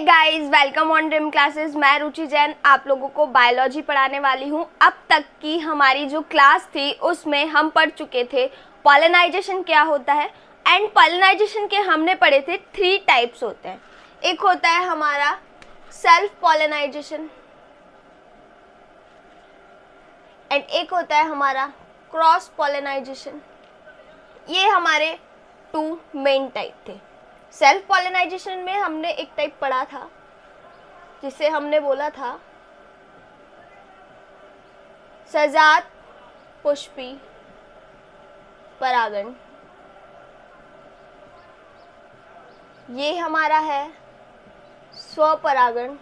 Guys, welcome on dream classes. मैं रुचि जैन आप लोगों को बायोलॉजी पढ़ाने वाली हूँ। अब तक की हमारी जो क्लास थी उसमें हम पढ़ चुके थे पॉलिनाइजेशन क्या होता है, एंड पॉलिनाइजेशन के हमने पढ़े थे 3 टाइप्स होते हैं। एक होता है हमारा सेल्फ पॉलिनाइजेशन एंड एक होता है हमारा क्रॉस पॉलिनाइजेशन। ये हमारे 2 मेन टाइप थे। सेल्फ पॉलिनाइजेशन में हमने एक टाइप पढ़ा था जिसे हमने बोला था सजात पुष्पी परागण। ये हमारा है स्वपरागण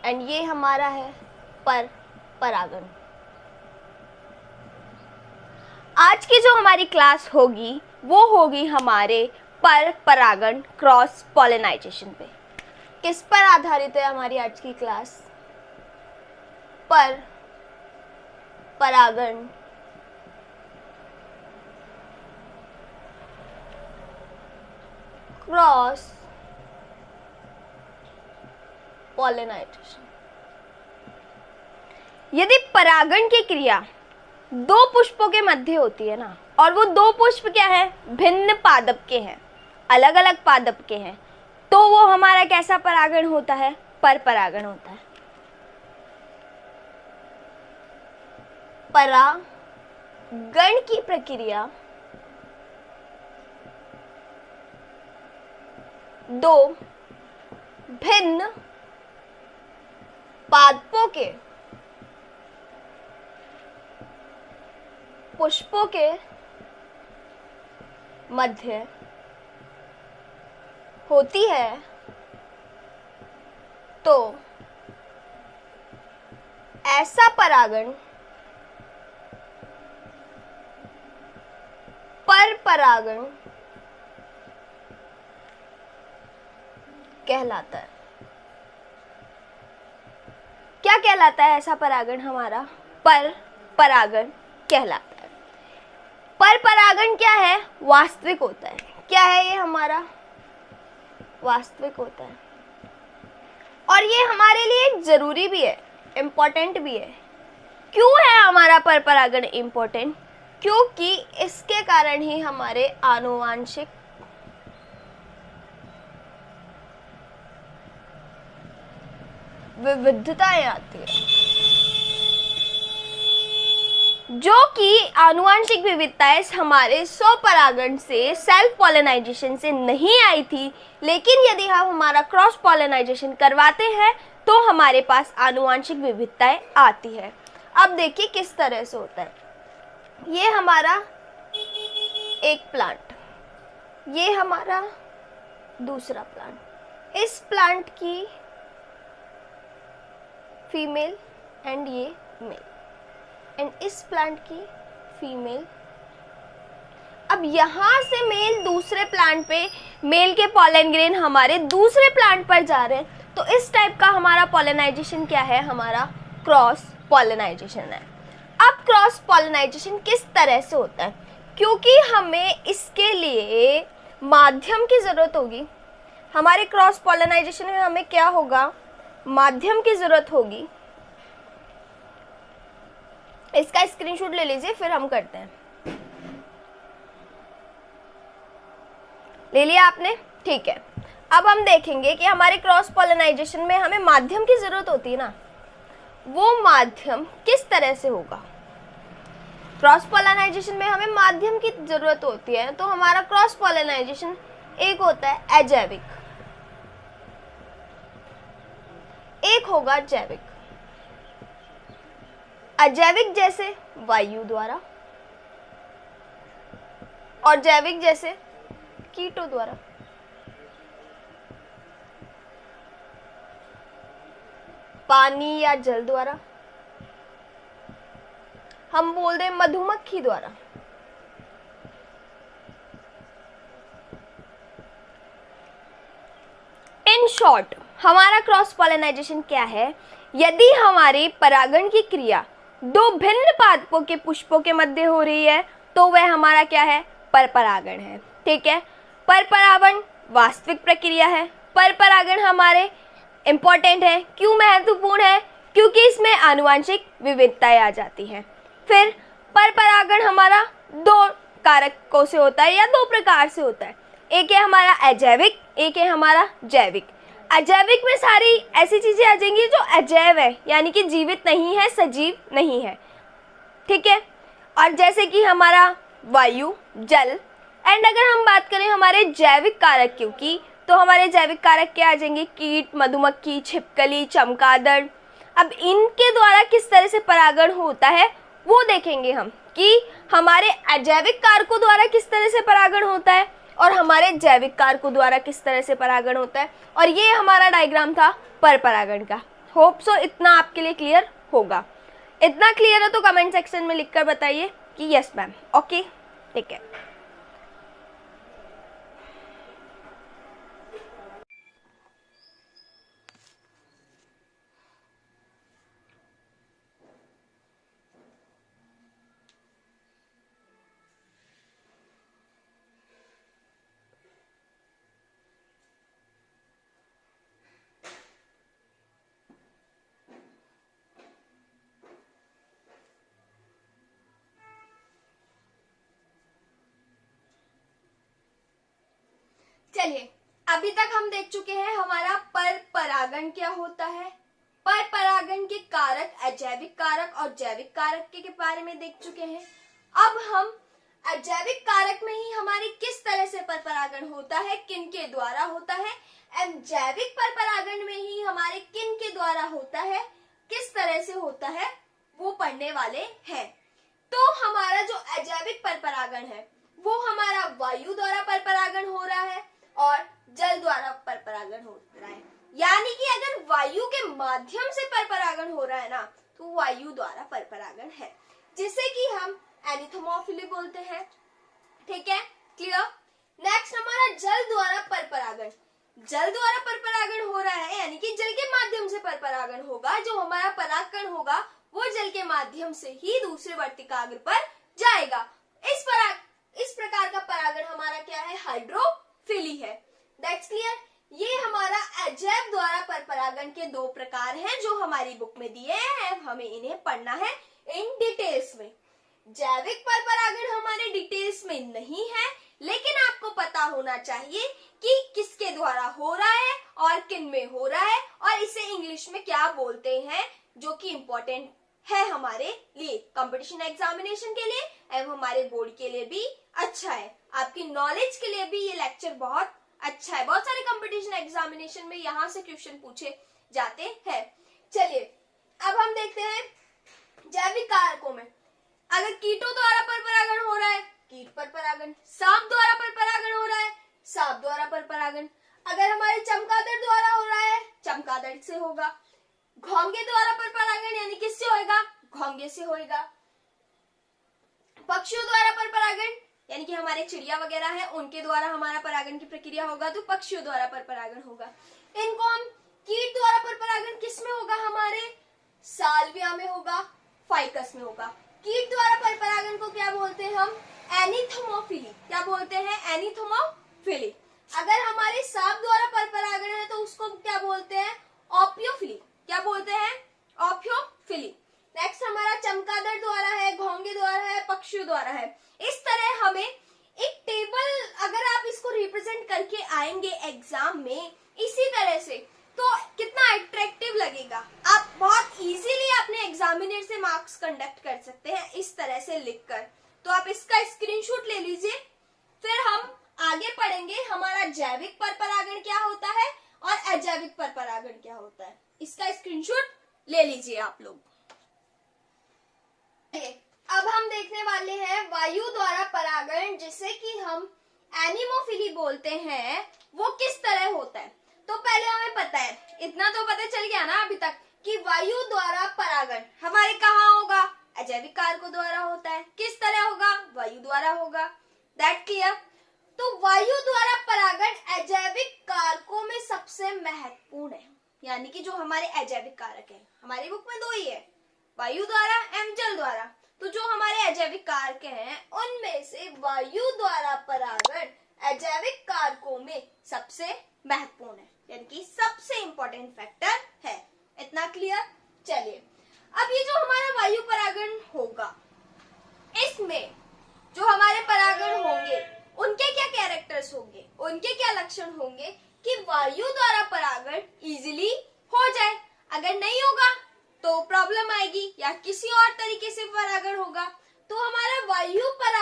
एंड ये हमारा है पर परागण। आज की जो हमारी क्लास होगी वो होगी हमारे पर परागण क्रॉस पॉलिनाइजेशन पे। किस पर आधारित है हमारी आज की क्लास? पर परागण क्रॉस पॉलिनाइजेशन। यदि परागण की क्रिया 2 पुष्पों के मध्य होती है ना, और वो 2 पुष्प क्या है, भिन्न पादप के हैं, अलग अलग पादप के हैं, तो वो हमारा कैसा परागण होता है? पर परागण होता है। परागण की प्रक्रिया 2 भिन्न पादपों के पुष्पों के मध्य होती है, तो ऐसा परागण पर परागण कहलाता है। क्या कहलाता है ऐसा परागण? हमारा पर परागण कहलाता है। पर परागण क्या है? वास्तविक होता है। क्या है ये? हमारा वास्तविक होता है, और ये हमारे लिए जरूरी भी है, इम्पोर्टेंट भी है। क्यों है हमारा पर परागण इम्पोर्टेंट? क्योंकि इसके कारण ही हमारे आनुवांशिक विविधताएं आती है, जो कि आनुवांशिक विविधताएं हमारे स्वपरागण से, सेल्फ पॉलिनाइजेशन से नहीं आई थी। लेकिन यदि हम हमारा क्रॉस पॉलिनाइजेशन करवाते हैं तो हमारे पास आनुवांशिक विविधताएं आती है। अब देखिए किस तरह से होता है। ये हमारा एक प्लांट, ये हमारा दूसरा प्लांट। इस प्लांट की फीमेल एंड ये मेल, एंड इस प्लांट की फीमेल। अब यहां से मेल दूसरे प्लांट पे, मेल के पॉलन ग्रेन हमारे दूसरे प्लांट पर जा रहे हैं, तो इस टाइप का हमारा पॉलिनाइजेशन क्या है? हमारा क्रॉस पॉलिनाइजेशन है। अब क्रॉस पॉलिनाइजेशन किस तरह से होता है? क्योंकि हमें इसके लिए माध्यम की जरूरत होगी। हमारे क्रॉस पॉलिनाइजेशन में हमें क्या होगा? माध्यम की जरूरत होगी। इसका स्क्रीनशॉट ले लीजिए, फिर हम करते हैं। ले लिया आपने? ठीक है। अब हम देखेंगे कि हमारे क्रॉस पॉलिनाइजेशन में हमें माध्यम की जरूरत होती है ना, वो माध्यम किस तरह से होगा? क्रॉस पॉलिनाइजेशन में हमें माध्यम की जरूरत होती है, तो हमारा क्रॉस पॉलिनाइजेशन एक होता है अजैविक, एक होगा जैविक। अजैविक जैसे वायु द्वारा, और जैविक जैसे कीटों द्वारा। पानी या जल द्वारा, हम बोल दें मधुमक्खी द्वारा। इन शॉर्ट हमारा क्रॉस पॉलिनाइजेशन क्या है? यदि हमारी परागण की क्रिया 2 भिन्न पादपों के पुष्पों के मध्य हो रही है तो वह हमारा क्या है? पर परागण है। ठीक है। पर परागण वास्तविक प्रक्रिया है, पर परागण हमारे इम्पोर्टेंट है। क्यों महत्वपूर्ण है? क्योंकि इसमें आनुवांशिक विविधताएं आ जाती हैं। फिर पर परागण हमारा दो कारकों से होता है या दो प्रकार से होता है। एक है हमारा अजैविक, एक है हमारा जैविक। अजैविक में सारी ऐसी चीजें आ जाएंगी जो अजैव है, यानी कि जीवित नहीं है, सजीव नहीं है, ठीक है। और जैसे कि हमारा वायु, जल। एंड अगर हम बात करें हमारे जैविक कारक की, तो हमारे जैविक कारक क्या आ जाएंगे? कीट, मधुमक्खी, छिपकली, चमगादड़। अब इनके द्वारा किस तरह से परागण होता है वो देखेंगे हम, कि हमारे अजैविक कारकों द्वारा किस तरह से परागण होता है और हमारे जैविक कारकों द्वारा किस तरह से परागण होता है। और ये हमारा डायग्राम था पर परागण का। होप सो इतना आपके लिए क्लियर होगा। इतना क्लियर है तो कमेंट सेक्शन में लिखकर बताइए कि यस मैम, ओके, ठीक है। चलिए, अभी तक हम देख चुके हैं हमारा पर परागण क्या होता है, पर परागण के कारक, अजैविक कारक और जैविक कारक के बारे में देख चुके हैं। अब हम अजैविक कारक में ही हमारी किस तरह से पर परागण होता है, किन के द्वारा होता है, एंड जैविक पर परागण में ही हमारे किन के द्वारा होता है, किस तरह से होता है, वो पढ़ने वाले हैं। तो हमारा जो अजैविक पर परागण है वो हमारा वायु द्वारा पर परागण हो रहा है और जल द्वारा पर परागण हो रहा है। यानी कि अगर वायु के माध्यम से पर परागण हो रहा है ना, तो वायु द्वारा पर परागण है, जिसे कि हम एनिथोमोफिली बोलते हैं, ठीक है, क्लियर। नेक्स्ट हमारा जल द्वारा पर परागण। जल द्वारा पर परागण हो रहा है, यानी कि जल के माध्यम से पर परागण होगा। जो हमारा परागकण होगा वो जल के माध्यम से ही दूसरे वर्तिकाग्र पर जाएगा। इस प्रकार का परागण हमारा क्या है? हाइड्रोफिली है। That's clear. ये हमारा अजैव द्वारा पर परागण के दो प्रकार हैं जो हमारी बुक में दिए हैं, हमें इन्हें पढ़ना है इन डिटेल्स में। जैविक पर परागण हमारे डिटेल्स में नहीं है, लेकिन आपको पता होना चाहिए कि किसके द्वारा हो रहा है और किन में हो रहा है और इसे इंग्लिश में क्या बोलते हैं, जो कि इम्पोर्टेंट है हमारे लिए, कंपटीशन एग्जामिनेशन के लिए एवं हमारे बोर्ड के लिए भी अच्छा है। आपकी नॉलेज के लिए भी ये लेक्चर बहुत अच्छा है। बहुत सारे कंपटीशन एग्जामिनेशन में यहाँ से क्वेश्चन पूछे जाते हैं। चलिए, अब हम देखते हैं जैविक कारकों में। अगर कीटों द्वारा पर परागण हो रहा है, कीट पर परागण। सांप द्वारा पर परागण हो रहा है, सांप द्वारा पर परागण। अगर हमारे चमगादड़ द्वारा हो रहा है, चमगादड़ से होगा। घोंगे द्वारा पर परागण यानी किससे होएगा? घोंगे से होएगा। पक्षियों द्वारा पर परागण यानी कि हमारे चिड़िया वगैरह है, उनके द्वारा हमारा परागण की प्रक्रिया होगा, तो पक्षियों द्वारा पर परागण होगा। इनको हम कीट द्वारा पर परागण किस में होगा? हमारे साल्विया में होगा, फाइकस में होगा। कीट द्वारा पर परागण को क्या बोलते हैं हम? एनिथोमोफिली। क्या बोलते हैं? एनिथोमोफिली। अगर हमारे सांप द्वारा पर परागण है तो उसको क्या बोलते हैं? ऑपियोफिली। क्या बोलते हैं? ऑपियोफिली। नेक्स्ट हमारा चमगादड़ द्वारा है, घोंगे द्वारा है, पक्षियों द्वारा है। इस तरह हमें एक टेबल, अगर आप इसको रिप्रेजेंट करके आएंगे एग्जाम में इसी तरह से, तो कितना अट्रैक्टिव लगेगा। आप बहुत इजीली अपने एग्जामिनर से मार्क्स कंडक्ट कर सकते हैं इस तरह से लिखकर। तो आप इसका स्क्रीनशॉट ले लीजिए। फिर हम आगे पढ़ेंगे हमारा जैविक पर परागण क्या होता है और अजैविक पर परागण क्या होता है। इसका स्क्रीनशॉट ले लीजिए आप लोग। अब हम देखने वाले हैं वायु द्वारा परागण, जिसे कि हम एनिमोफिली बोलते हैं, वो किस तरह होता है। तो पहले हमें पता है, इतना तो पता चल गया ना अभी तक, कि वायु द्वारा परागण हमारे कहाँ होगा? अजैविक कारकों द्वारा होता है। किस तरह होगा? वायु द्वारा होगा। That clear. तो वायु द्वारा परागण अजैविक कारकों में सबसे महत्वपूर्ण है, यानी कि जो हमारे अजैविक कारक है, हमारी बुक में दो ही है, वायु द्वारा एवं जल द्वारा। तो जो हमारे अजैविक कारक हैं उनमें से वायु द्वारा परागण अजैविक कारकों में सबसे महत्वपूर्ण है।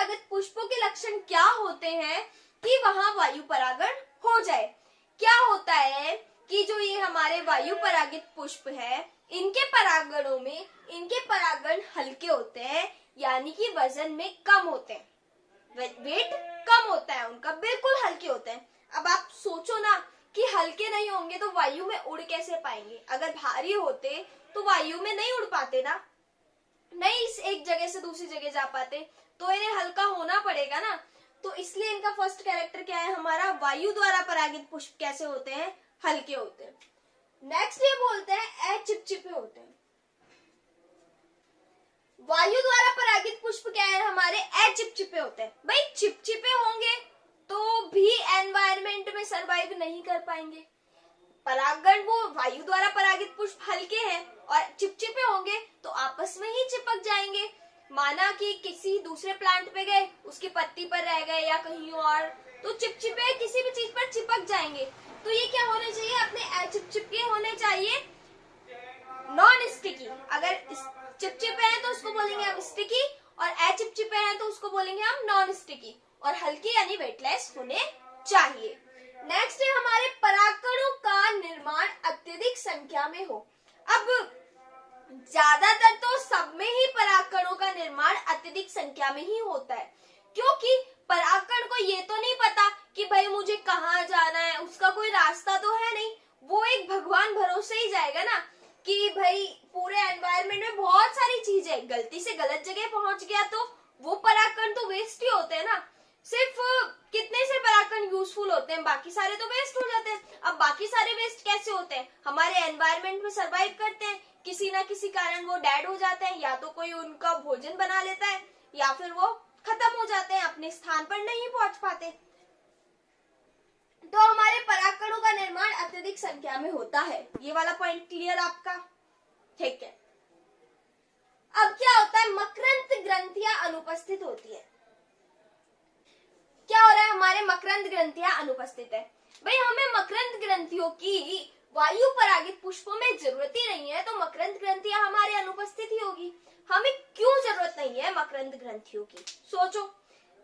परागित पुष्पों के लक्षण क्या होते हैं कि वहां वायु परागण हो जाए। क्या होता है कि जो ये हमारे वायु परागित पुष्प है, इनके परागणों में इनके परागण हल्के होते हैं, यानी कि वजन में कम होते हैं, वेट कम होता है उनका, बिल्कुल हल्के होते हैं। अब आप सोचो ना कि हल्के नहीं होंगे तो वायु में उड़ कैसे पाएंगे? अगर भारी होते तो वायु में नहीं उड़ पाते ना, नहीं इस एक जगह से दूसरी जगह जा पाते, तो इन्हें हल्का होना पड़ेगा ना। तो इसलिए इनका फर्स्ट कैरेक्टर क्या है हमारा, वायु द्वारा परागित पुष्प कैसे होते हैं, हल्के होते हैं। नेक्स्ट ये बोलते हैं अचिपचिपे होते हैं। वायु द्वारा परागित पुष्प क्या है हमारे, अचिपचिपे होते हैं। भाई चिपचिपे होंगे तो भी एनवायरमेंट में सरवाइव नहीं कर पाएंगे। परागण वो वायु द्वारा परागित पुष्प हल्के हैं और चिपचिपे होंगे तो आपस में ही चिपक जाएंगे। माना कि किसी दूसरे प्लांट पे गए, उसकी पत्ती पर रह गए या कहीं और, तो चिपचिपे किसी भी चीज पर चिपक जाएंगे। तो ये क्या होने चाहिए, अपने अचिपचिपके होने चाहिए, नॉन स्टिकी। अगर चिपचिपे हैं तो उसको बोलेंगे हम स्टिकी, और अचिपचिपे हैं तो उसको बोलेंगे हम नॉन स्टिकी, और हल्के यानी वेटलेस होने चाहिए। नेक्स्ट है हमारे परागकणों का निर्माण अत्यधिक संख्या में हो। अब ज्यादातर तो सब में ही परागकणों का निर्माण अत्यधिक संख्या में ही होता है, क्योंकि परागकण को ये तो नहीं पता कि भाई मुझे कहाँ जाना है, उसका कोई रास्ता तो है नहीं, वो एक भगवान भरोसे ही जाएगा ना कि भाई पूरे एनवायरनमेंट में बहुत सारी चीजें, गलती से गलत जगह पहुंच गया तो वो परागकण तो वेस्ट ही होते हैं ना। सिर्फ कितने से परागकण यूजफुल होते हैं, बाकी सारे तो वेस्ट हो जाते हैं। अब बाकी सारे वेस्ट कैसे होते हैं, हमारे एनवायरनमेंट में सरवाइव करते हैं, किसी ना किसी कारण वो डेड हो जाते हैं, या तो कोई उनका भोजन बना लेता है या फिर वो खत्म हो जाते हैं, अपने स्थान पर नहीं पहुंच पाते। तो हमारे परागकणों का निर्माण अत्यधिक संख्या में होता है। ये वाला पॉइंट क्लियर आपका, ठीक है। अब क्या होता है, मकरंद ग्रंथियां अनुपस्थित होती है। क्या हो रहा है, हमारे मकरंद ग्रंथियां अनुपस्थित है। भाई हमें मकरंद ग्रंथियों की वायु परागित पुष्पों में जरूरत ही नहीं है, तो मकरंद ग्रंथियां हमारे अनुपस्थित ही होगी। हमें क्यों जरूरत नहीं है मकरंद ग्रंथियों की, सोचो।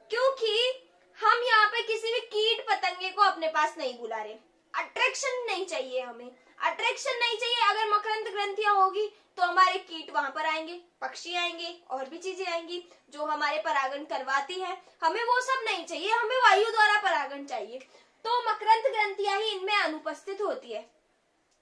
क्योंकि हम यहाँ पे किसी भी कीट पतंगे को अपने पास नहीं बुला रहे, अट्रैक्शन नहीं चाहिए, हमें अट्रैक्शन नहीं चाहिए। अगर मकरंद ग्रंथियां होगी तो हमारे कीट वहां पर आएंगे, पक्षी आएंगे, और भी चीजें आएंगी जो हमारे परागण करवाती है, हमें वो सब नहीं चाहिए, हमें वायु द्वारा परागण चाहिए। तो मकरंद ग्रंथियां ही इनमें अनुपस्थित होती है।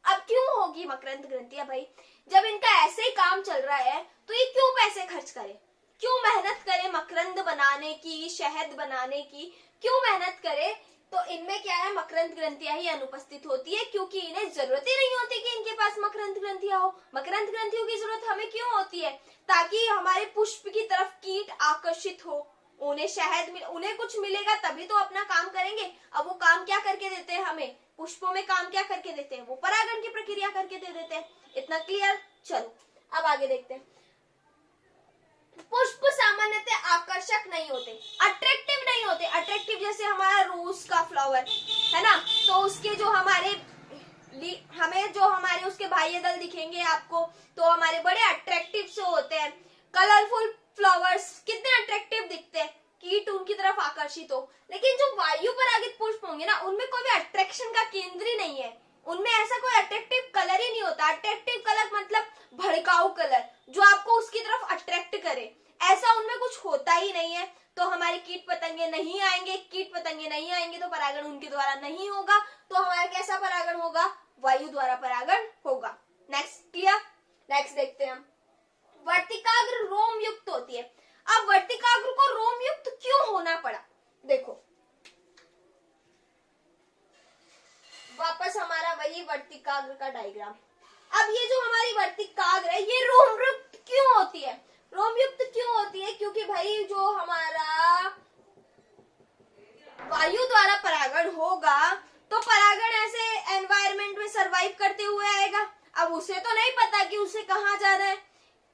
अब क्यों होगी मकरंद ग्रंथियां भाई, जब इनका ऐसे ही काम चल रहा है तो ये क्यों पैसे खर्च करे, क्यों मेहनत करे मकरंद बनाने की, शहद बनाने की, क्यों मेहनत करे? तो इनमें क्या है, मकरंद ग्रंथियां ही अनुपस्थित होती है, क्योंकि इन्हें जरूरत ही नहीं होती कि इनके पास मकरंद ग्रंथियां हो। मकरंद ग्रंथियों की जरूरत हमें क्यों होती है, ताकि हमारे पुष्प की तरफ कीट आकर्षित हो, उन्हें शहद उन्हें कुछ मिलेगा तभी तो अपना काम करेंगे। अब वो काम क्या करके देते हैं हमें, पुष्पों में काम क्या करके देते हैं, वो परागण की प्रक्रिया करके दे देते हैं। इतना क्लियर? चलो अब आगे देखते हैं। पुष्प सामान्यतः आकर्षक नहीं होते, अट्रैक्टिव नहीं होते। अट्रैक्टिव जैसे हमारा रोज का फ्लावर है ना, तो उसके जो हमारे उसके बाह्य दल दिखेंगे आपको, तो हमारे बड़े अट्रैक्टिव से होते हैं। कलरफुल फ्लावर्स कितने अट्रैक्टिव दिखते हैं, कीट उनकी तरफ आकर्षित हो। लेकिन जो वायु परागित पुष्प होंगे ना, उनमें कोई भी अट्रैक्शन का केंद्र ही नहीं है, उनमें ऐसा कोई अट्रैक्टिव कलर ही नहीं होता। अट्रैक्टिव कलर मतलब भड़काऊ कलर जो आपको उसकी तरफ अट्रैक्ट करे, ऐसा उनमें कुछ होता ही नहीं है। तो हमारे कीट पतंगे नहीं आएंगे, कीट पतंगे नहीं आएंगे तो परागण उनके द्वारा नहीं होगा, तो हमारा कैसा परागण होगा, वायु द्वारा परागण होगा। Next clear? नेक्स्ट देखते हैं हम। वर्तिकाग्र रोम युक्त होती है। अब वर्तिकाग्र को रोम युक्त क्यों होना पड़ा, देखो वापस हमारा वही वर्तिकाग्र का डायग्राम। अब ये जो हमारी वर्तिकाग्र है ये रोम युक्त क्यों होती है, रोम युक्त क्यों होती है, क्योंकि भाई जो हमारा वायु द्वारा परागण होगा तो परागण ऐसे एनवायरनमेंट में सरवाइव करते हुए आएगा। अब उसे तो नहीं पता कि उसे कहाँ जाना है,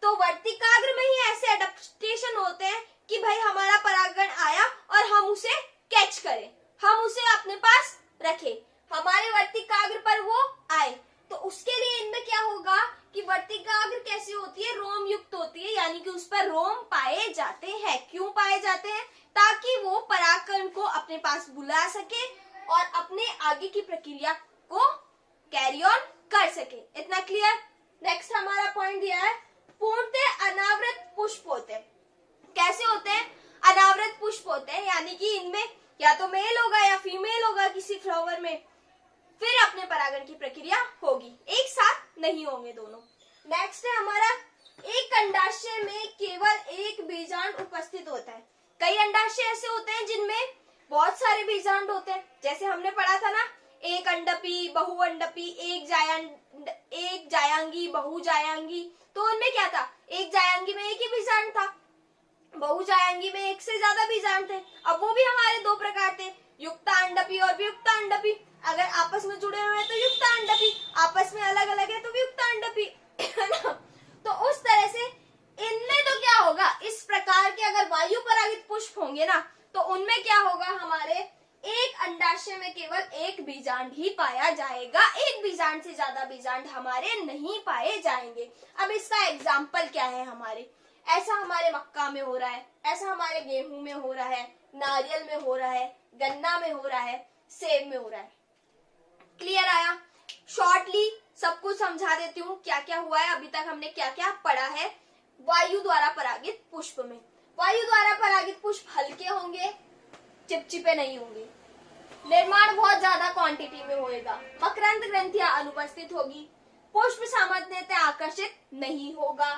तो वर्तिकाग्र में ही ऐसे एडेप्टेशन होते हैं कि भाई हमारा परागण आया और हम उसे कैच करें, हम उसे अपने पास रखें, हमारे वर्तिकाग्र पर वो आए। तो उसके लिए इनमें क्या होगा कि वर्तिकाग्र कैसी होती है, रोम युक्त होती है, यानी कि उस पर रोम पाए जाते हैं। क्यों पाए जाते हैं, ताकि वो परागकण को अपने पास बुला सके और अपने आगे की प्रक्रिया को कैरी ऑन कर सके। इतना क्लियर। नेक्स्ट हमारा पॉइंट दिया है पूर्णतः अनावृत पुष्प होते हैं। कैसे होते हैं? अनावृत पुष्प होते हैं, यानी कि इनमें या तो मेल होगा या फीमेल होगा किसी फ्लावर में, फिर अपने परागण की प्रक्रिया होगी, एक साथ नहीं होंगे दोनों। नेक्स्ट है हमारा एक अंडाशय में केवल एक बीजांड उपस्थित होता है। कई अंडाशय ऐसे होते हैं जिनमें बहुत सारे बीजांड होते हैं, जैसे हमने पढ़ा था ना, एक अंडपी, बहुअंडपी, एक जायांगी, बहुजायांगी। तो उनमें क्या था? एक जायांगी में एक ही बीजांड था, बहुजायांगी में एक से ज्यादा बीजांड थे। अब वो भी हमारे दो प्रकार थे, युक्तांडपी और वियुक्तांडपी। अगर आपस में जुड़े हुए हैं तो युक्तांडपी, आपस में अलग अलग है तो वियुक्तांडपी, है ना। तो उस तरह से इनमें तो क्या होगा, इस प्रकार के अगर वायु परागित पुष्प होंगे ना, तो उनमें क्या होगा, हमारे एक अंडाशय में केवल एक बीजांड ही पाया जाएगा, एक बीजांड से ज्यादा बीजांड हमारे नहीं पाए जाएंगे। अब इसका एग्जाम्पल क्या है हमारे, ऐसा हमारे मक्का में हो रहा है, ऐसा हमारे गेहूं में हो रहा है, नारियल में हो रहा है, गन्ना में हो रहा है, सेब में हो रहा है। क्लियर आया? शॉर्टली सब कुछ समझा देती हूँ क्या क्या हुआ है, अभी तक हमने क्या क्या पढ़ा है। वायु द्वारा परागित पुष्प में, वायु द्वारा परागित पुष्प हल्के होंगे, चिपचिपे नहीं होंगे, निर्माण बहुत ज्यादा क्वांटिटी में होएगा, मकरंद ग्रंथियां अनुपस्थित होगी, पुष्प सामान्यतः आकर्षित नहीं होगा,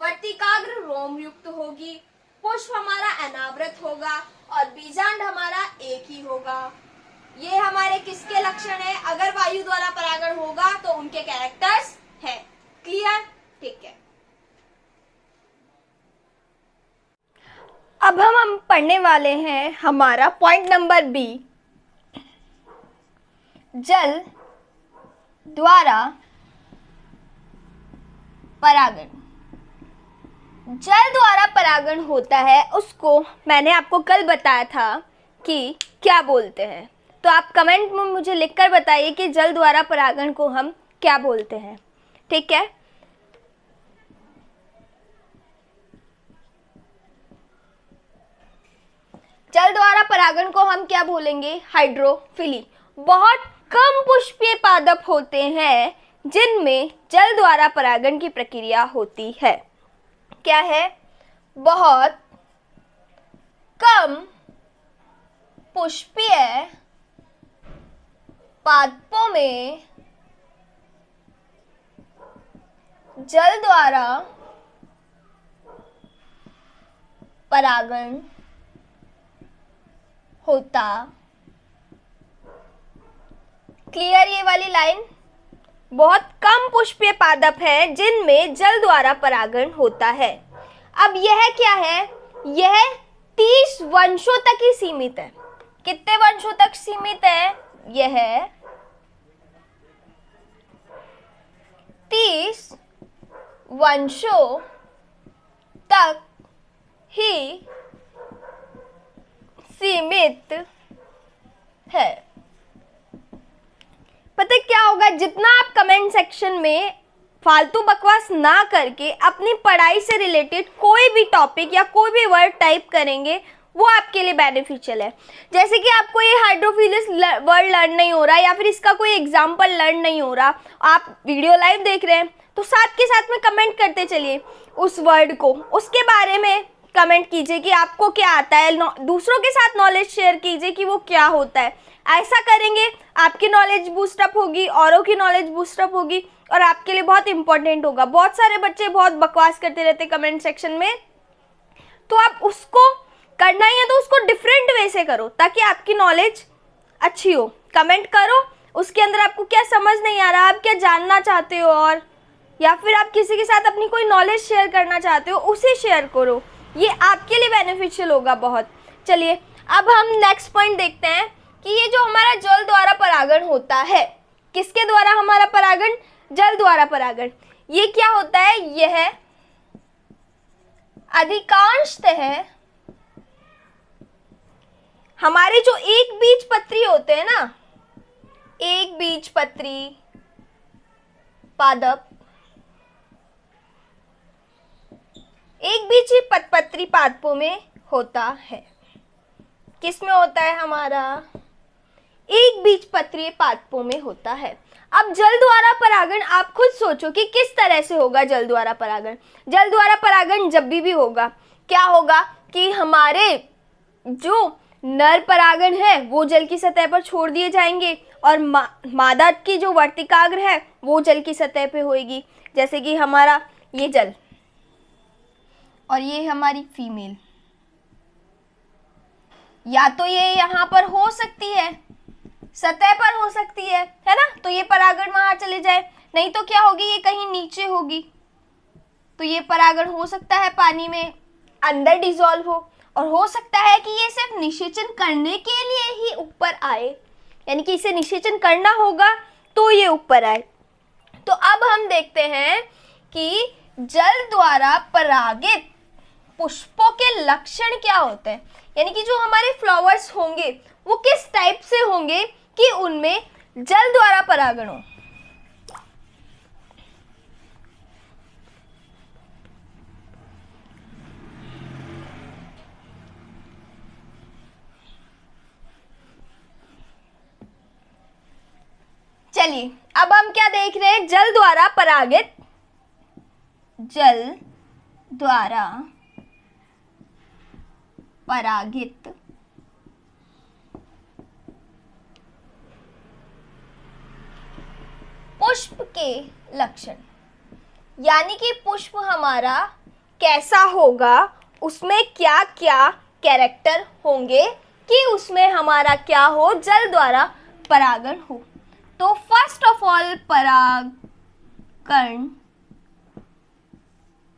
वर्तिकाग्र रोम युक्त होगी, पुष्प हमारा अनावृत होगा और बीजांड हमारा एक ही होगा। ये हमारे किसके लक्षण है? अगर वायु द्वारा परागण होगा तो उनके कैरेक्टर्स है। क्लियर? ठीक है। अब हम पढ़ने वाले हैं हमारा पॉइंट नंबर बी, जल द्वारा परागण। जल द्वारा परागण होता है, उसको मैंने आपको कल बताया था कि क्या बोलते हैं, तो आप कमेंट में मुझे लिखकर बताइए कि जल द्वारा परागण को हम क्या बोलते हैं। ठीक है? जल द्वारा परागण को हम क्या बोलेंगे? हाइड्रोफिली। बहुत कम पुष्पीय पादप होते हैं जिनमें जल द्वारा परागण की प्रक्रिया होती है। क्या है? बहुत कम पुष्पीय पादपों में जल द्वारा परागण होता। क्लियर ये वाली लाइन? बहुत कम पुष्पीय पादप है जिनमें जल द्वारा परागण होता है। अब यह क्या है? यह 30 वंशों तक ही सीमित है। कितने वंशों तक सीमित है? यह 30 वंशों तक ही सीमित है। पता क्या होगा, जितना आप कमेंट सेक्शन में फालतू बकवास ना करके अपनी पढ़ाई से रिलेटेड कोई भी टॉपिक या कोई भी वर्ड टाइप करेंगे, वो आपके लिए बेनिफिशियल है। जैसे कि आपको ये हाइड्रोफिलस वर्ड लर्न नहीं हो रहा या फिर इसका कोई एग्जाम्पल लर्न नहीं हो रहा, आप वीडियो लाइव देख रहे हैं, तो साथ के साथ में कमेंट करते चलिए उस वर्ड को, उसके बारे में कमेंट कीजिए कि आपको क्या आता है, दूसरों के साथ नॉलेज शेयर कीजिए कि वो क्या होता है। ऐसा करेंगे आपकी नॉलेज बूस्टअप होगी, औरों की नॉलेज बूस्टअप होगी और आपके लिए बहुत इंपॉर्टेंट होगा। बहुत सारे बच्चे बहुत बकवास करते रहते कमेंट सेक्शन में, तो आप उसको करना ही है तो उसको डिफरेंट वे से करो ताकि आपकी नॉलेज अच्छी हो। कमेंट करो, उसके अंदर आपको क्या समझ नहीं आ रहा, आप क्या जानना चाहते हो, और या फिर आप किसी के साथ अपनी कोई नॉलेज शेयर करना चाहते हो, उसे शेयर करो, ये आपके लिए बेनिफिशियल होगा बहुत। चलिए अब हम नेक्स्ट पॉइंट देखते हैं कि ये जो हमारा जल द्वारा परागण होता है, किसके द्वारा हमारा परागण? जल द्वारा परागण। ये क्या होता है? यह अधिकांशतः हमारे जो एक बीज पत्री होते हैं ना, एक बीज पत्री पादप, एक बीज पत्री पादपों में होता है। किस में होता है हमारा? एक बीजपत्रीय पादपों में होता है। अब जल द्वारा परागण आप खुद सोचो कि किस तरह से होगा जल द्वारा परागण। जल द्वारा परागण जब भी होगा, क्या होगा कि हमारे जो नर परागण है वो जल की सतह पर छोड़ दिए जाएंगे और मादा की जो वर्तिकाग्र है वो जल की सतह पे होएगी। जैसे कि हमारा ये जल और ये हमारी फीमेल, या तो ये यहाँ पर हो सकती है, सतह पर हो सकती है ना, तो ये परागण वहां चले जाए, नहीं तो क्या होगी, ये कहीं नीचे होगी, तो ये परागण हो सकता है पानी में अंदर डिसॉल्व हो, और हो सकता है कि ये सिर्फ निषेचन करने के लिए ही ऊपर आए, यानी कि इसे निषेचन करना होगा तो ये ऊपर आए। तो अब हम देखते हैं कि जल द्वारा परागित पुष्पों के लक्षण क्या होते हैं, यानी कि जो हमारे फ्लावर्स होंगे वो किस टाइप से होंगे कि उनमें जल द्वारा परागण हो। चलिए अब हम क्या देख रहे हैं, जल द्वारा परागित, जल द्वारा परागित पुष्प के लक्षण, यानी कि पुष्प हमारा कैसा होगा, उसमें क्या क्या कैरेक्टर होंगे कि उसमें हमारा क्या हो, जल द्वारा परागण हो। तो फर्स्ट ऑफ ऑल परागण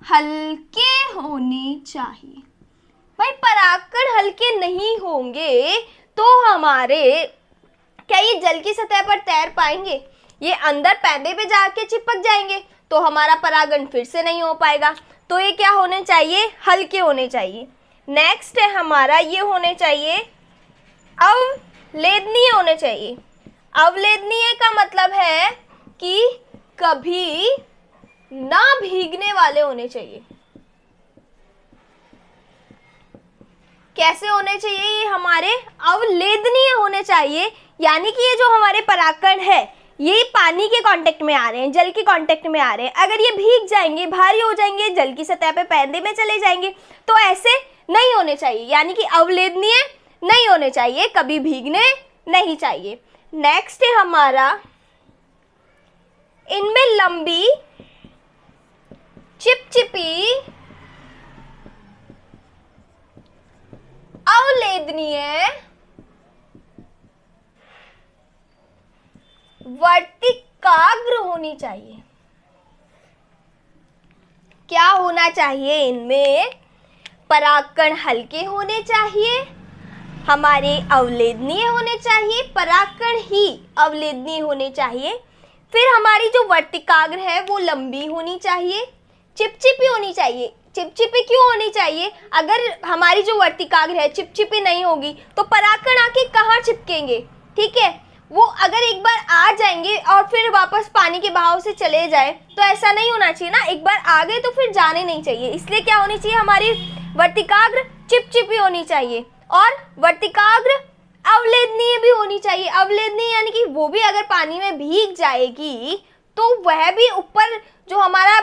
हल्के होने चाहिए। भाई परागकण हल्के नहीं होंगे तो हमारे क्या ये जल की सतह पर तैर पाएंगे, ये अंदर पैदे पे जाके चिपक जाएंगे तो हमारा परागण फिर से नहीं हो पाएगा। तो ये क्या होने चाहिए, हल्के होने चाहिए। नेक्स्ट है हमारा ये होने चाहिए अवलेदनीय होने चाहिए। अवलेदनीय का मतलब है कि कभी ना भीगने वाले होने चाहिए। कैसे होने चाहिए, ये हमारे अवलेदनीय होने चाहिए, यानी कि ये जो हमारे परागकण है ये पानी के कांटेक्ट में आ रहे हैं, जल के कांटेक्ट में आ रहे हैं, अगर ये भीग जाएंगे, भारी हो जाएंगे, जल की सतह पे पैदे में चले जाएंगे, तो ऐसे नहीं होने चाहिए, यानी कि अवलेदनीय नहीं होने चाहिए, कभी भीगने नहीं चाहिए। नेक्स्ट है हमारा इनमें लंबी चिपचिपी अवलेदनीय वर्तिकाग्र होनी चाहिए। क्या होना चाहिए, इनमें परागकण हल्के होने चाहिए, हमारे अवलेदनीय होने चाहिए, परागकण ही अवलेदनीय होने चाहिए, फिर हमारी जो वर्तिकाग्र है वो लंबी होनी चाहिए, चिपचिपी होनी चाहिए। चिपचिपी क्यों होनी चाहिए, अगर हमारी जो वर्तिकाग्र है चिपचिपी नहीं होगी तो परागकण आके कहाँ चिपकेंगे, ठीक है, वो अगर एक बार आ जाएंगे और फिर वापस पानी के बहाव से चले जाए तो ऐसा नहीं होना चाहिए ना, एक बार आ गए तो फिर जाने नहीं चाहिए। इसलिए क्या होनी चाहिए, हमारी वर्तिकाग्र चिपचिपी होनी चाहिए और वर्तिकाग्र अवलेदनीय भी होनी चाहिए। अवलेदनीय यानी कि वो भी अगर पानी में भीग जाएगी तो वह भी ऊपर जो हमारा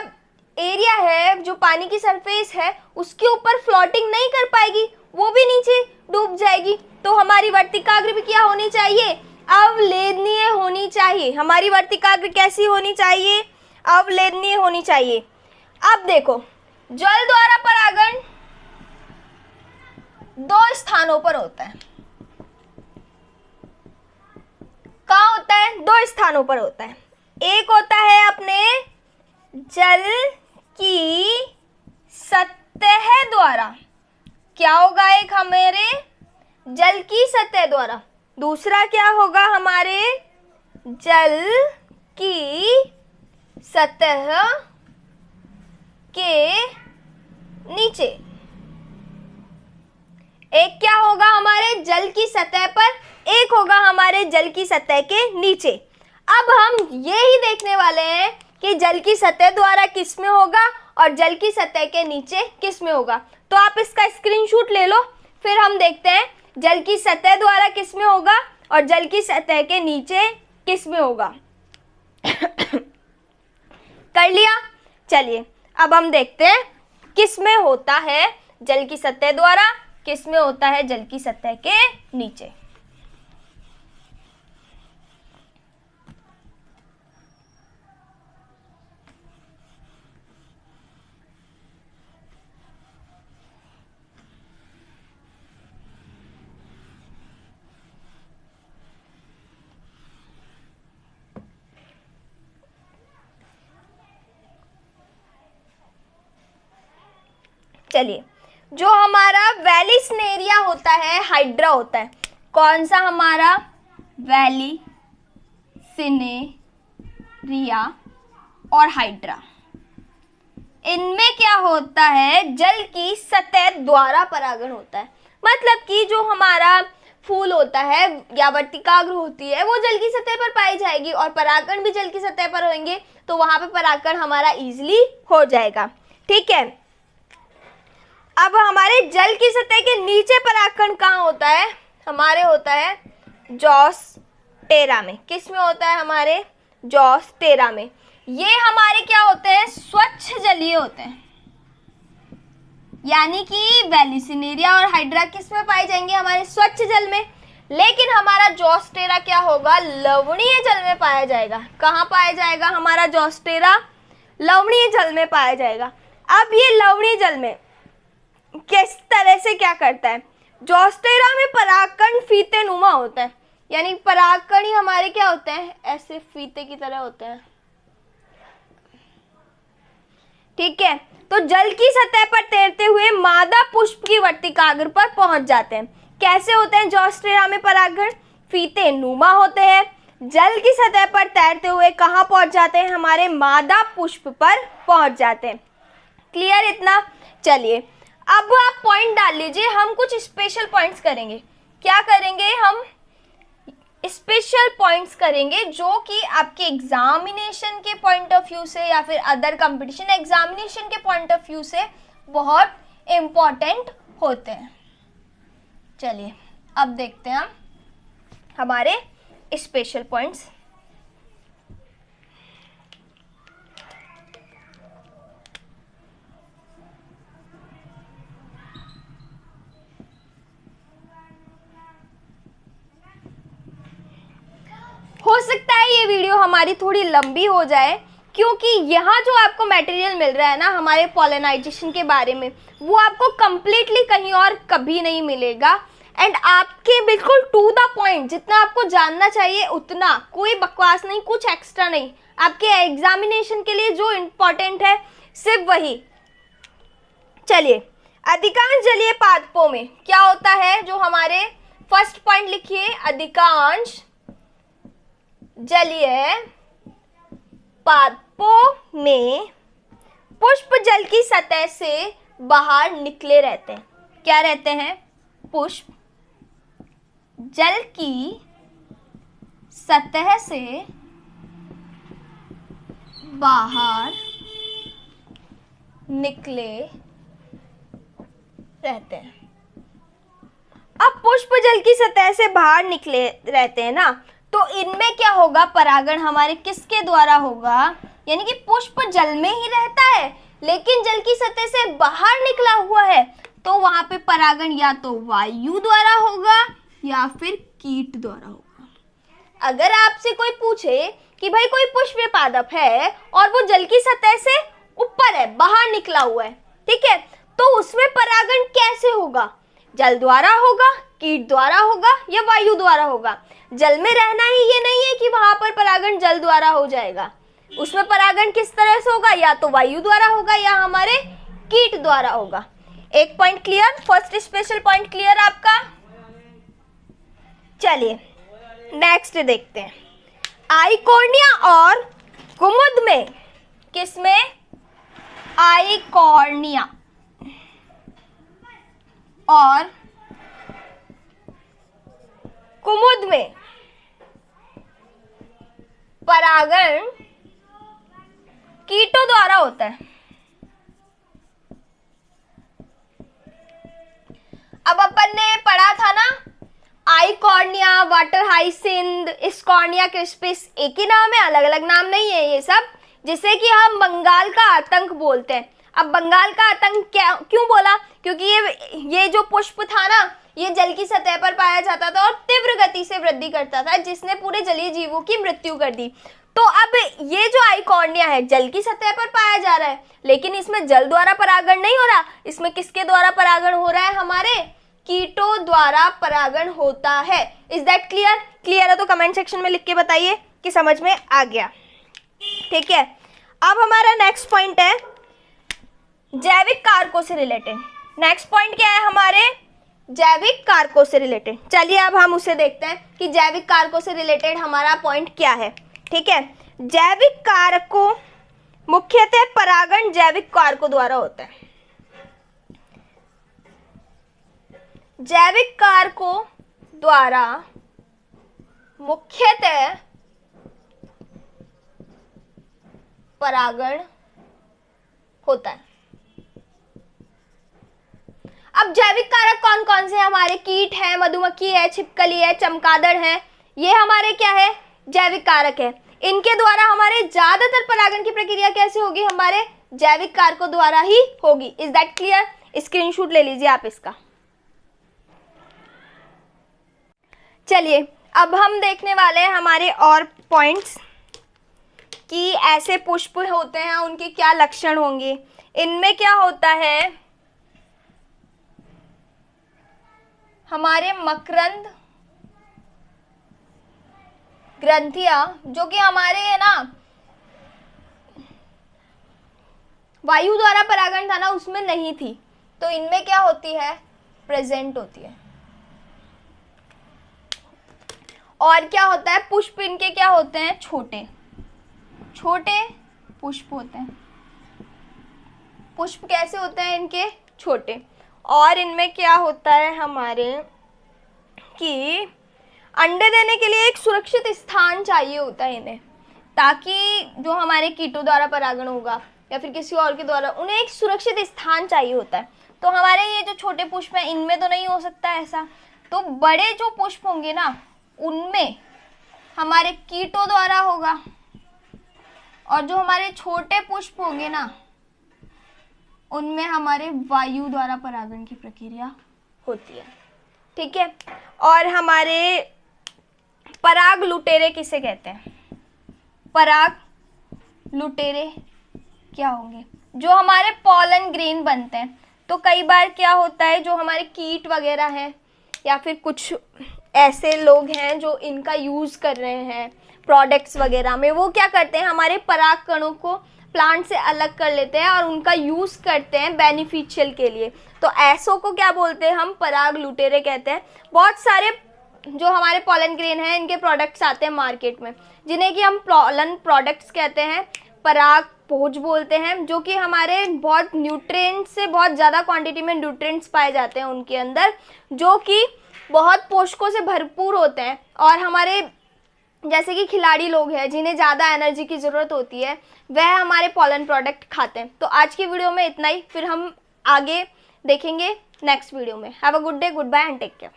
एरिया है, जो पानी की सरफेस है, उसके ऊपर फ्लोटिंग नहीं कर पाएगी, वो भी नीचे डूब जाएगी। तो हमारी वर्तिकाग्र भी क्या होनी चाहिए, अवलेदनीय होनी चाहिए। हमारी वर्तिकाग्र कैसी होनी चाहिए, अवलेदनीय होनी चाहिए। अब देखो, जल द्वारा परागण दो स्थानों पर होता है। कहाँ होता है, दो स्थानों पर होता है। एक होता है अपने जल की सतह द्वारा, क्या होगा, एक हमारे जल की सतह द्वारा, दूसरा क्या होगा, हमारे जल की सतह के नीचे। एक क्या होगा हमारे जल की सतह पर, एक होगा हमारे जल की सतह के नीचे। अब हम ये ही देखने वाले हैं कि जल की सतह द्वारा किस में होगा और जल की सतह के नीचे किस में होगा। तो आप इसका स्क्रीनशॉट ले लो, फिर हम देखते हैं जल की सतह द्वारा किस में होगा और जल की सतह के नीचे किस में होगा। कर लिया। चलिए अब हम देखते हैं किस में होता है जल की सतह द्वारा, किस में होता है जल की सतह के नीचे। चलिए जो हमारा वैलिस्नेरिया होता है, हाइड्रा होता है, कौन सा हमारा वैलिस्नेरिया और हाइड्रा, इनमें क्या होता है जल की सतह द्वारा परागण होता है। मतलब कि जो हमारा फूल होता है या वर्तिकाग्र होती है वो जल की सतह पर पाई जाएगी और परागण भी जल की सतह पर होंगे, तो वहां पे परागण हमारा इजीली हो जाएगा। ठीक है, अब हमारे जल की सतह के नीचे परागण कहाँ होता है, हमारे होता है ज़ोस्टेरा में। किस में होता है, हमारे ज़ोस्टेरा में। ये हमारे क्या होते हैं, स्वच्छ जलीय होते हैं, यानी कि वैलिस्नेरिया और हाइड्रा किस में पाए जाएंगे, हमारे स्वच्छ जल में। लेकिन हमारा ज़ोस्टेरा क्या होगा, लवणीय जल में पाया जाएगा। कहाँ पाया जाएगा हमारा ज़ोस्टेरा, लवणीय जल में पाया जाएगा। अब ये लवणीय जल में किस तरह से क्या करता है, ज़ोस्टेरा में परागकण फीते नुमा होता है, यानी परागकण ही हमारे क्या होते हैं, ऐसे फीते की तरह होते हैं। ठीक है, तो जल की सतह पर तैरते हुए मादा पुष्प की वर्तिकाग्र पर पहुंच जाते हैं। कैसे होते हैं ज़ोस्टेरा में परागकण, फीते नुमा होते हैं। जल की सतह पर तैरते हुए कहाँ पहुंच जाते हैं, हमारे मादा पुष्प पर पहुंच जाते हैं। क्लियर इतना। चलिए अब आप पॉइंट डाल लीजिए, हम कुछ स्पेशल पॉइंट्स करेंगे। क्या करेंगे, हम स्पेशल पॉइंट्स करेंगे जो कि आपके एग्जामिनेशन के पॉइंट ऑफ व्यू से या फिर अदर कंपटीशन एग्जामिनेशन के पॉइंट ऑफ व्यू से बहुत इम्पॉर्टेंट होते हैं। चलिए अब देखते हैं हम हमारे स्पेशल पॉइंट्स। हो सकता है ये वीडियो हमारी थोड़ी लंबी हो जाए, क्योंकि यहाँ जो आपको मटेरियल मिल रहा है ना हमारे पॉलिनाइजेशन के बारे में, वो आपको कंप्लीटली कहीं और कभी नहीं मिलेगा। एंड आपके बिल्कुल टू द पॉइंट, जितना आपको जानना चाहिए उतना, कोई बकवास नहीं, कुछ एक्स्ट्रा नहीं। आपके एग्जामिनेशन के लिए जो इम्पोर्टेंट है सिर्फ वही। चलिए, अधिकांश जलीय पादपों में क्या होता है, जो हमारे फर्स्ट पॉइंट लिखिए, अधिकांश जलीय पादपों में पुष्प जल की सतह से बाहर निकले रहते हैं। क्या रहते हैं, पुष्प जल की सतह से बाहर निकले रहते हैं। अब पुष्प जल की सतह से बाहर निकले रहते हैं ना, तो इनमें क्या होगा, परागण हमारे किसके द्वारा होगा, यानी कि पुष्प जल में ही रहता है लेकिन जल की सतह से बाहर निकला हुआ है, तो वहां पे परागण या तो वायु द्वारा होगा या फिर कीट द्वारा होगा। अगर आपसे कोई पूछे कि भाई कोई पुष्प पादप है और वो जल की सतह से ऊपर है, बाहर निकला हुआ है, ठीक है, तो उसमें परागण कैसे होगा, जल द्वारा होगा, कीट द्वारा होगा या वायु द्वारा होगा। जल में रहना ही ये नहीं है कि वहां पर परागण जल द्वारा हो जाएगा, उसमें परागण किस तरह से होगा, या तो वायु द्वारा होगा या हमारे कीट द्वारा होगा। एक point clear, first special point clear आपका। चलिए नेक्स्ट देखते हैं, आइकोर्निया और कुमुद में, किसमें, आइकोर्निया और कुमुद में परागण कीटों द्वारा होता है। अब अपन ने पढ़ा था ना वाटर हाइसिंथ, स्कॉर्निया क्रिस्पिस, एक ही नाम है, अलग अलग नाम नहीं है ये सब, जिसे कि हम बंगाल का आतंक बोलते हैं। अब बंगाल का आतंक क्या क्यों बोला? क्योंकि ये जो पुष्प था ना, ये जल की सतह पर पाया जाता था और तीव्र गति से वृद्धि करता था, जिसने पूरे जलीय जीवों की मृत्यु कर दी। तो अब ये जो आइकॉर्निया है जल की सतह पर पाया जा रहा है, लेकिन इसमें जल द्वारा परागण नहीं हो रहा, इसमें किसके द्वारा परागण हो रहा है? हमारे कीटों द्वारा परागण होता है। Is that clear? क्लियर है तो कमेंट सेक्शन में लिख के बताइए कि समझ में आ गया। ठीक है, अब हमारा नेक्स्ट पॉइंट है जैविक कारकों से रिलेटेड। नेक्स्ट पॉइंट क्या है हमारे? जैविक कारकों से रिलेटेड। चलिए अब हम उसे देखते हैं कि जैविक कारकों से रिलेटेड हमारा पॉइंट क्या है। ठीक है, जैविक कारकों मुख्यतः परागण जैविक कारकों द्वारा होता है। जैविक कारकों द्वारा मुख्यतः परागण होता है। अब जैविक कारक कौन कौन से हैं? हमारे कीट है, मधुमक्खी है, छिपकली है, चमगादड़ है, ये हमारे क्या है? जैविक कारक है। इनके द्वारा हमारे ज्यादातर परागण की प्रक्रिया कैसे होगी? हमारे जैविक कारकों द्वारा ही होगी। Is that clear? स्क्रीनशॉट ले लीजिए आप इसका। चलिए अब हम देखने वाले हैं हमारे और पॉइंट्स कि ऐसे पुष्प होते हैं, उनके क्या लक्षण होंगे। इनमें क्या होता है? हमारे मकरंद ग्रंथियां, जो कि हमारे है ना वायु द्वारा परागण था ना, उसमें नहीं थी, तो इनमें क्या होती है? प्रेजेंट होती है। और क्या होता है? पुष्प इनके क्या होते हैं? छोटे छोटे पुष्प होते हैं। पुष्प कैसे होते हैं इनके? छोटे। और इनमें क्या होता है हमारे कि अंडे देने के लिए एक सुरक्षित स्थान चाहिए होता है इन्हें, ताकि जो हमारे कीटों द्वारा परागण होगा या फिर किसी और के द्वारा, उन्हें एक सुरक्षित स्थान चाहिए होता है। तो हमारे ये जो छोटे पुष्प हैं, इनमें तो नहीं हो सकता ऐसा, तो बड़े जो पुष्प होंगे ना, उनमें हमारे कीटों द्वारा होगा, और जो हमारे छोटे पुष्प होंगे ना, उनमें हमारे वायु द्वारा परागण की प्रक्रिया होती है। ठीक है, और हमारे पराग लुटेरे किसे कहते हैं? पराग लुटेरे क्या होंगे? जो हमारे पॉलन ग्रेन बनते हैं। तो कई बार क्या होता है, जो हमारे कीट वगैरह हैं या फिर कुछ ऐसे लोग हैं जो इनका यूज़ कर रहे हैं प्रोडक्ट्स वगैरह में, वो क्या करते हैं? हमारे पराग कणों को प्लांट से अलग कर लेते हैं और उनका यूज़ करते हैं बेनिफिशियल के लिए। तो ऐसों को क्या बोलते हैं हम? पराग लुटेरे कहते हैं। बहुत सारे जो हमारे पॉलन ग्रेन हैं, इनके प्रोडक्ट्स आते हैं मार्केट में, जिन्हें कि हम पॉलन प्रोडक्ट्स कहते हैं, पराग भोज बोलते हैं, जो कि हमारे बहुत न्यूट्रिएंट्स से, बहुत ज़्यादा क्वांटिटी में न्यूट्रिएंट्स पाए जाते हैं उनके अंदर, जो कि बहुत पोषकों से भरपूर होते हैं। और हमारे जैसे कि खिलाड़ी लोग हैं जिन्हें ज़्यादा एनर्जी की ज़रूरत होती है, वह हमारे पॉलन प्रोडक्ट खाते हैं। तो आज की वीडियो में इतना ही, फिर हम आगे देखेंगे नेक्स्ट वीडियो में। Have a good day, goodbye and take care.